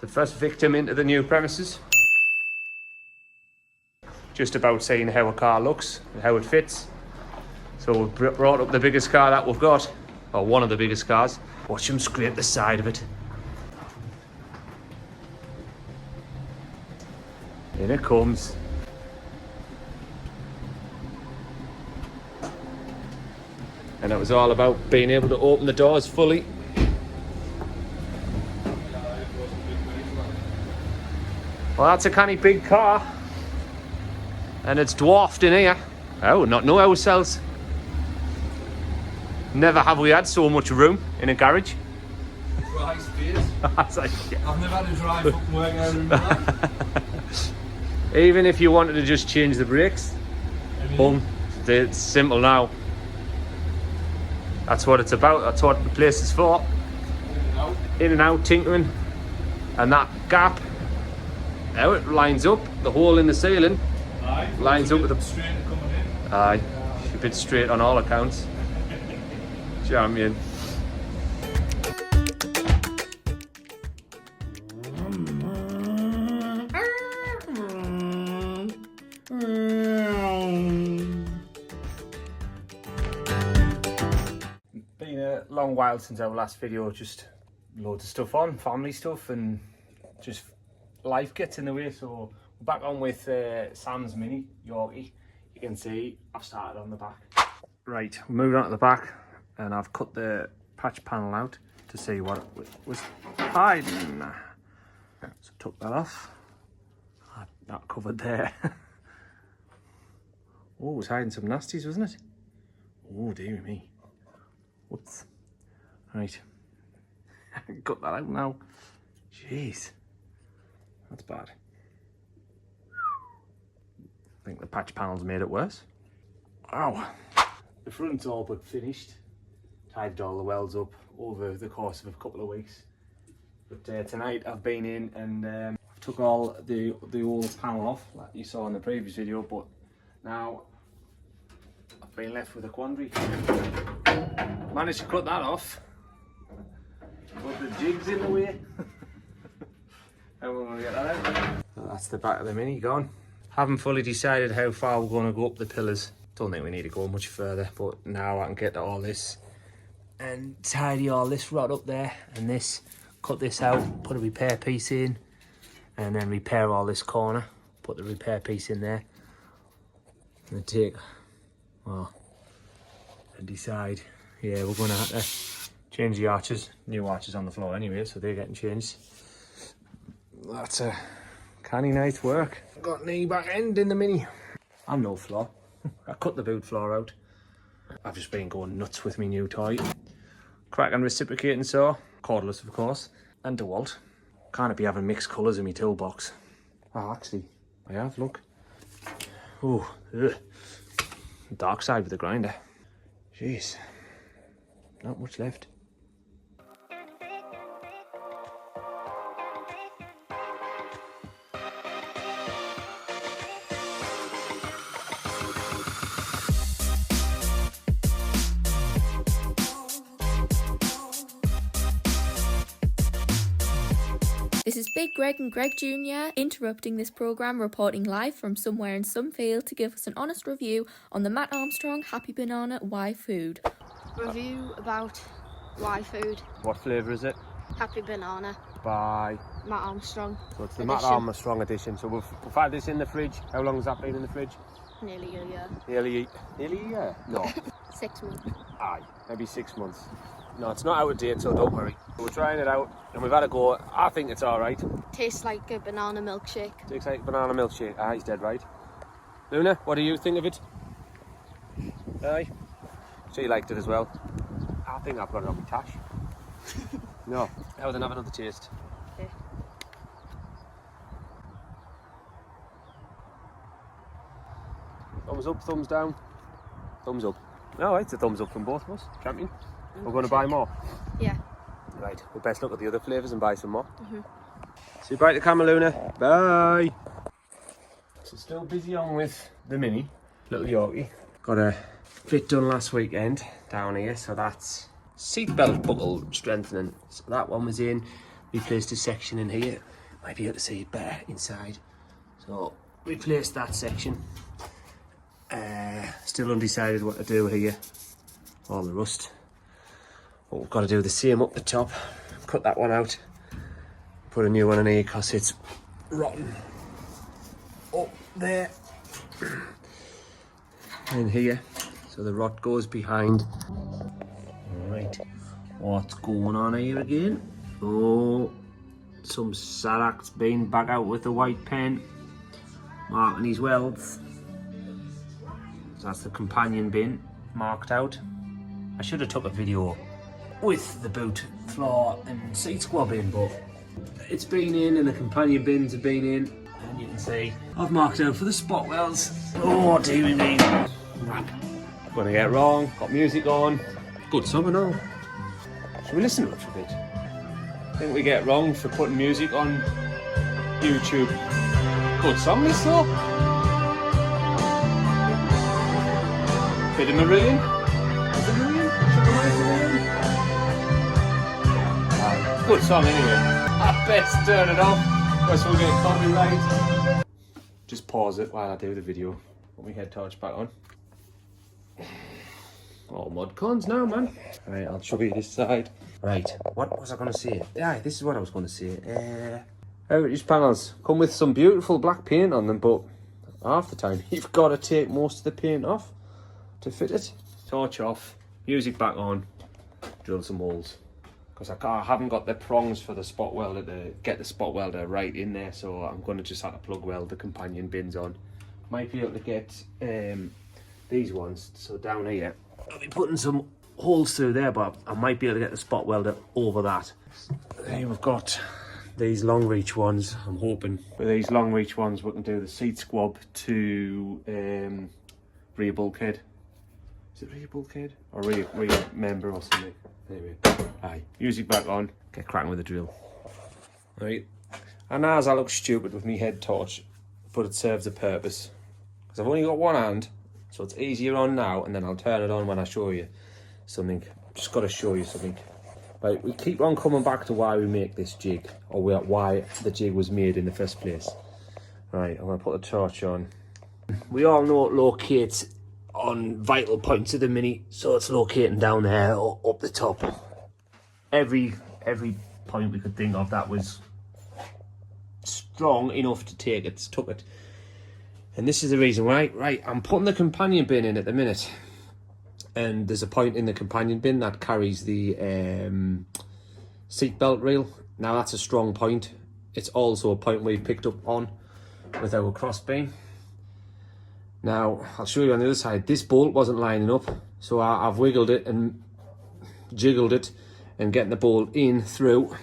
The first victim into the new premises. Just about seeing how a car looks and how it fits. So we've brought up the biggest car that we've got, or one of the biggest cars. Watch him scrape the side of it. In it comes. And it was all about being able to open the doors fully. Well, that's a canny big car. And it's dwarfed in here. Oh, not know ourselves. Never have we had so much room in a garage. Dry space. Like, yeah. I've never had a dry fucking work area in my life. Even if you wanted to just change the brakes, boom, it's simple now. That's what it's about. That's what the place is for. In and out, tinkering. And that gap, how it lines up, the hole in the ceiling, lines up with the... Straight coming in. Aye, a bit straight on all accounts. Champion. Been a long while since our last video, just loads of stuff on, family stuff, and just life gets in the way. So we're back on with Sam's Mini Yorkie. You can see I've started on the back. Right, we're moving on to the back, and I've cut the patch panel out to see what it was hiding. So took that off. That covered there. Oh, it was hiding some nasties, wasn't it? Oh, dear me. Whoops. Right. Cut that out now. Jeez. That's bad. I think the patch panels made it worse. Ow. The front's all but finished. Tied all the welds up over the course of a couple of weeks. But tonight I've been in and I've took all the old panel off, like you saw in the previous video, but now I've been left with a quandary. Managed to cut that off, but the jig's in the way. How we're gonna get that out? So that's the back of the Mini gone. Haven't fully decided how far we're going to go up the pillars. Don't think we need to go much further, but now I can get to all this and tidy all this rod up there and this, cut this out, put a repair piece in, and then repair all this corner, put the repair piece in there, and take, well, and decide, yeah, we're going to have to change the arches, new arches on the floor anyway, so they're getting changed. That's a canny night's work. Got knee back end in the Mini. And no floor. I cut the boot floor out. I've just been going nuts with my new toy. Cracking reciprocating saw, cordless of course, and DeWalt. Can't be having mixed colours in my toolbox. Oh, actually, I have, look. Oh, dark side with the grinder. Jeez, not much left. This is Big Greg and Greg Jr. interrupting this programme, reporting live from somewhere in some field to give us an honest review on the Matt Armstrong Happy Banana Y Food. Review about Y Food. What flavour is it? Happy Banana. By Matt Armstrong. So it's the edition. Matt Armstrong edition. So we've had this in the fridge. How long has that been in the fridge? Nearly a year. Nearly a year? No. 6 months. Aye, maybe 6 months. No, it's not out of date, so don't worry. We're trying it out and we've had a go. I think it's alright. Tastes like a banana milkshake. Tastes like banana milkshake. Ah, he's dead right. Luna, what do you think of it? Aye. She liked it as well. I think I've got it on my tash. No, now then have another taste. Okay. Thumbs up, thumbs down. Thumbs up. No, it's a thumbs up from both of us. Champion. We're going to buy more. Yeah. Right, we'll best look at the other flavours and buy some more. See you bye to camera, Luna. Bye. So still busy on with the Mini, little Yorkie. Got a fit done last weekend down here, so that's seatbelt buckle strengthening. So that one was in. replaced a section in here. Might be able to see it better inside. So replaced that section. Still undecided what to do here. All the rust. But we've got to do the same up the top. Cut that one out. Put a new one in here because it's rotten. Up there. And here. So the rot goes behind. Alright. What's going on here again? Oh, some Sarak's been back out with the white pen. Marking his welds. So that's the companion bin marked out. I should have took a video with the boot, floor and seat squab in, but it's been in and the companion bins have been in. And you can see I've marked out for the spot welds. Oh dearie me. Crap. Gonna get wrong, got music on. Good summer now. Should we listen to it for a bit? I think we get wrong for putting music on YouTube. Good song this though. Bit of Marillion. Is it Marillion? Good song anyway. I best turn it off, because we'll get copyright. Just pause it while I do the video. Put my head torch back on. All mud cons now, man. Right, I'll show you this side. Right, what was I going to say? Yeah, this is what I was going to say. Heritage panels come with some beautiful black paint on them, but half the time you've got to take most of the paint off to fit it. Torch off, music back on, drill some holes. Because I haven't got the prongs for the spot welder to get the spot welder right in there, so I'm going to just have to plug weld the companion bins on. Might be able to get these ones, so down here, I'll be putting some holes through there, but I might be able to get the spot welder over that. Here we've got these long reach ones. I'm hoping with these long reach ones we can do the seat squab to rear bulkhead. Is it rear bulkhead? Or rear member or something? Anyway, aye, music back on, get cracking with the drill. Right, and as I look stupid with my head torch, but it serves a purpose. Because I've only got one hand, so it's easier on now, and then I'll turn it on when I show you something. Just got to show you something. Right, we keep on coming back to why we make this jig, or why the jig was made in the first place. Right, I'm going to put the torch on. We all know it locates on vital points of the Mini, so it's locating down there or up the top. Every point we could think of that was strong enough to take it, took it. And this is the reason why. Right, I'm putting the companion bin in at the minute, and there's a point in the companion bin that carries the seat belt reel. Now that's a strong point. It's also a point we picked up on with our crossbeam. Now, I'll show you on the other side. This bolt wasn't lining up, so I've wiggled it and jiggled it and getting the bolt in through.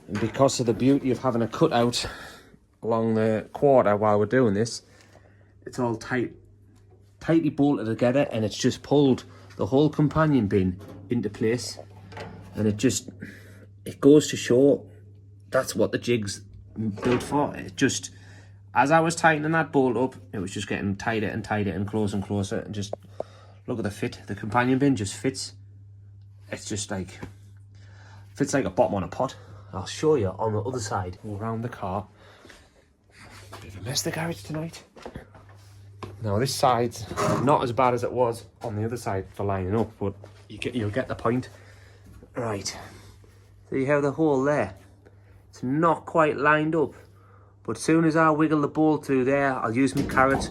And because of the beauty of having a cutout along the quarter while we're doing this, it's all tightly bolted together, and it's just pulled the whole companion bin into place. And it goes to show that's what the jig's built for. It just, as I was tightening that bolt up, it was just getting tighter and tighter and closer, and just look at the fit. The companion bin just fits. It's just like, fits like a bottom on a pot. I'll show you on the other side. Go around the car. Bit of a mess the garage tonight. Now this side's not as bad as it was on the other side for lining up, but you'll get the point. Right, see how the hole there? It's not quite lined up. But as soon as I wiggle the bolt through there, I'll use my carrot,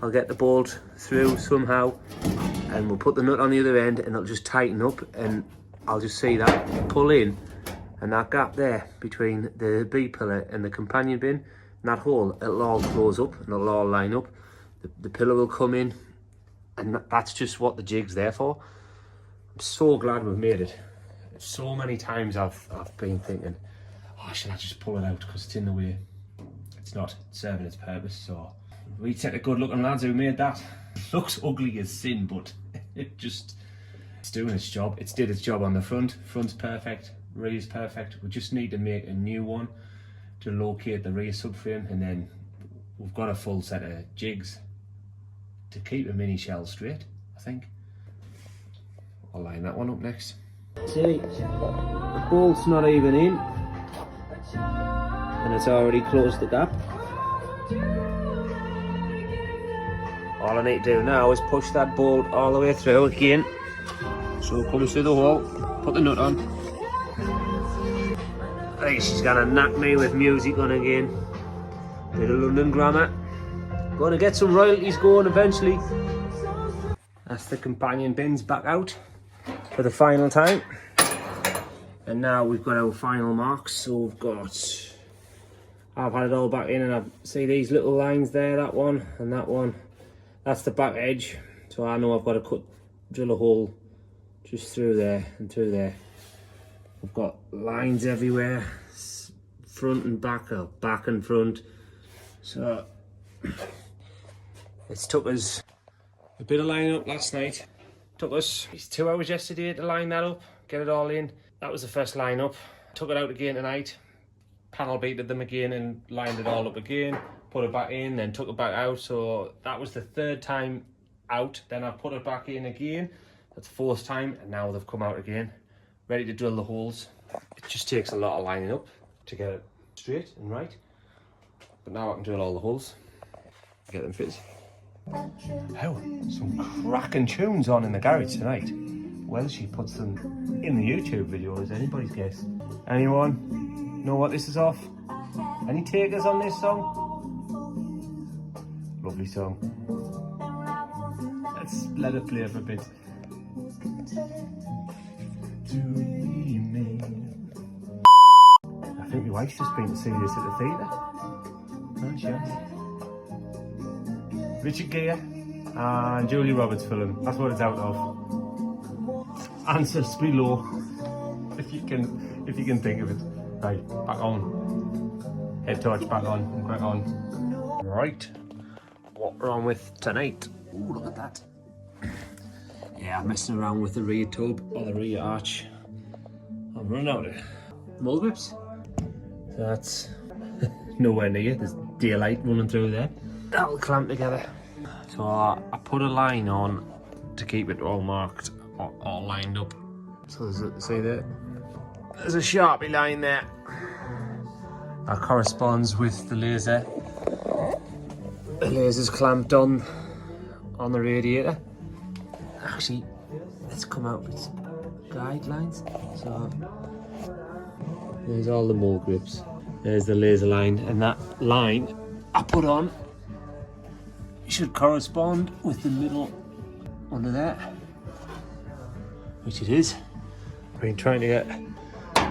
I'll get the bolt through somehow, and we'll put the nut on the other end, and it'll just tighten up, and I'll just see that pull in, and that gap there between the B-pillar and the companion bin, and that hole, it'll all close up, and it'll all line up. The pillar will come in, and that's just what the jig's there for. I'm so glad we've made it. So many times I've been thinking, oh, should I just pull it out because it's in the way? It's not serving its purpose, so we take the good looking lads who made that. It looks ugly as sin, but it's doing its job. It's did its job on the front. Front's perfect, rear's perfect. We just need to make a new one to locate the rear subframe, and then we've got a full set of jigs to keep the Mini shell straight, I think. I'll line that one up next. See, the bolt's not even in. and it's already closed the gap. All I need to do now is push that bolt all the way through again, so it comes through the hole. Put the nut on. Hey, she's gonna knock me with music on again. Bit of London grammar. Gonna get some royalties going eventually. That's the companion bins back out for the final time. And now we've got our final marks. So we've got, I've had it all back in, and I see these little lines there, that one and that one. That's the back edge. So I know I've got to drill a hole just through there and through there. We've got lines everywhere, front and back, or back and front. So it's took us a bit of lining up last night. Took us 2 hours yesterday to line that up, get it all in. That was the first line up. Took it out again tonight, panel beated them again and lined it all up again. Put it back in, then took it back out. So that was the 3rd time out. Then I put it back in again. That's the 4th time, and now they've come out again, ready to drill the holes. It just takes a lot of lining up to get it straight and right. But now I can drill all the holes, get them fitted. Oh, some cracking tunes on in the garage tonight. Well, she puts them in the YouTube video, as anybody's guess. Anyone know what this is off? Any takers on this song? Lovely song. Let's let it play for a bit. I think your wife's just been to see this at the theatre. Oh, she has. Richard Gere and Julia Roberts film. That's what it's out of. Answers below, if you can think of it. Right, back on. Head torch back on and crack on. Right, what we're on with tonight. Ooh, look at that. Yeah, I'm messing around with the rear tub or the rear arch. I'm running out of mold grips. So that's nowhere near. There's daylight running through there. That'll clamp together. So I put a line on to keep it all marked, all lined up. So see there? There's a Sharpie line there. That corresponds with the laser. The laser's clamped on the radiator. Actually, let's come out with guidelines. So there's all the mold grips. There's the laser line, and that line I put on should correspond with the middle under there, which it is. I've been trying to get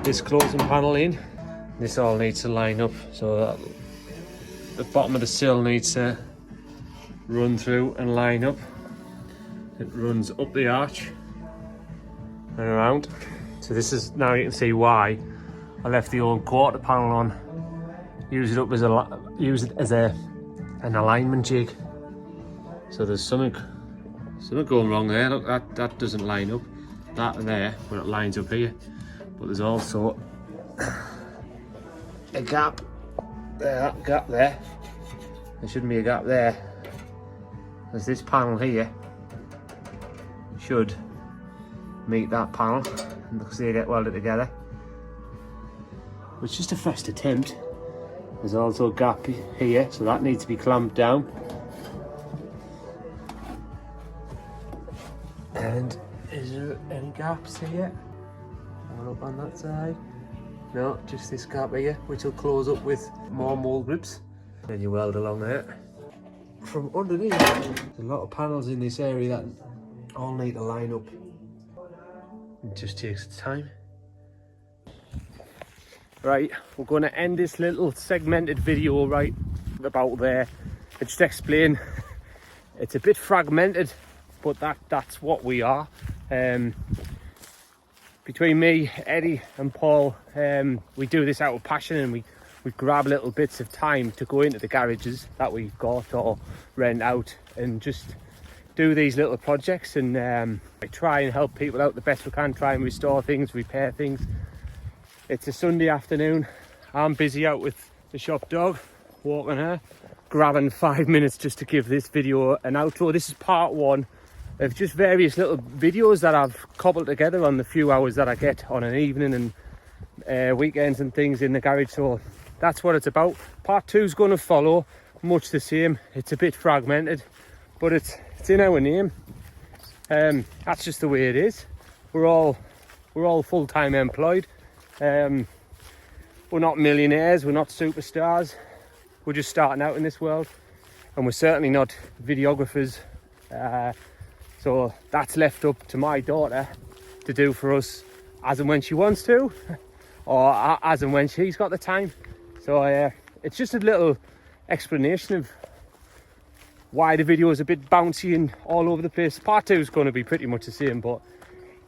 this closing panel in. This all needs to line up, so that the bottom of the sill needs to run through and line up. It runs up the arch and around. So this is, now you can see why I left the old quarter panel on. Use it as an alignment jig. So there's something going wrong there. Look, that doesn't line up. That and there, but it lines up here. But there's also a gap there, that gap there. There shouldn't be a gap there. There's this panel here. Should meet that panel because they get welded together. It's just a first attempt. There's also a gap here, so that needs to be clamped down. And is there any gaps here? One up on that side. No, just this gap here, which will close up with more mold grips. Then you weld along there. From underneath, there's a lot of panels in this area that all need to line up. It just takes time. Right, we're going to end this little segmented video right about there and just explain. It's a bit fragmented, but that's what we are. Between me, Eddie and Paul, we do this out of passion, and we grab little bits of time to go into the garages that we've got or rent out and just do these little projects, and I try and help people out the best we can, try and restore things, repair things. It's a Sunday afternoon. I'm busy out with the shop dog, walking her, grabbing 5 minutes just to give this video an outro. This is part one of just various little videos that I've cobbled together on the few hours that I get on an evening and weekends and things in the garage. So that's what it's about. Part 2 is going to follow, much the same. It's a bit fragmented, but it's in our name. That's just the way it is. We're all full-time employed. We're not millionaires, we're not superstars. We're just starting out in this world, and we're certainly not videographers. So that's left up to my daughter to do for us as and when she wants to, or as and when she's got the time. So it's just a little explanation of why the video is a bit bouncy and all over the place. Part 2 is going to be pretty much the same, but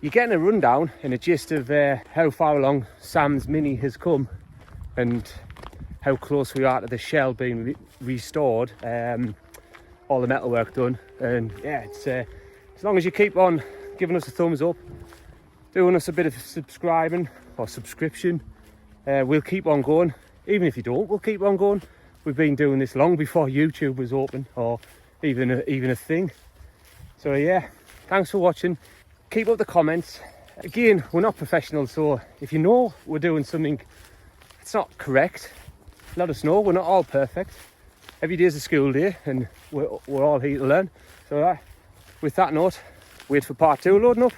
you're getting a rundown and a gist of how far along Sam's Mini has come and how close we are to the shell being restored, all the metalwork done. And yeah, it's as long as you keep on giving us a thumbs up, doing us a bit of subscribing or subscription, we'll keep on going. Even if you don't, we'll keep on going. We've been doing this long before YouTube was open or even a thing. So yeah, thanks for watching. Keep up the comments. Again, we're not professionals, so if you know we're doing something that's not correct, let us know. We're not all perfect. Every day is a school day, and we're all here to learn. So with that note, wait for part 2 loading up.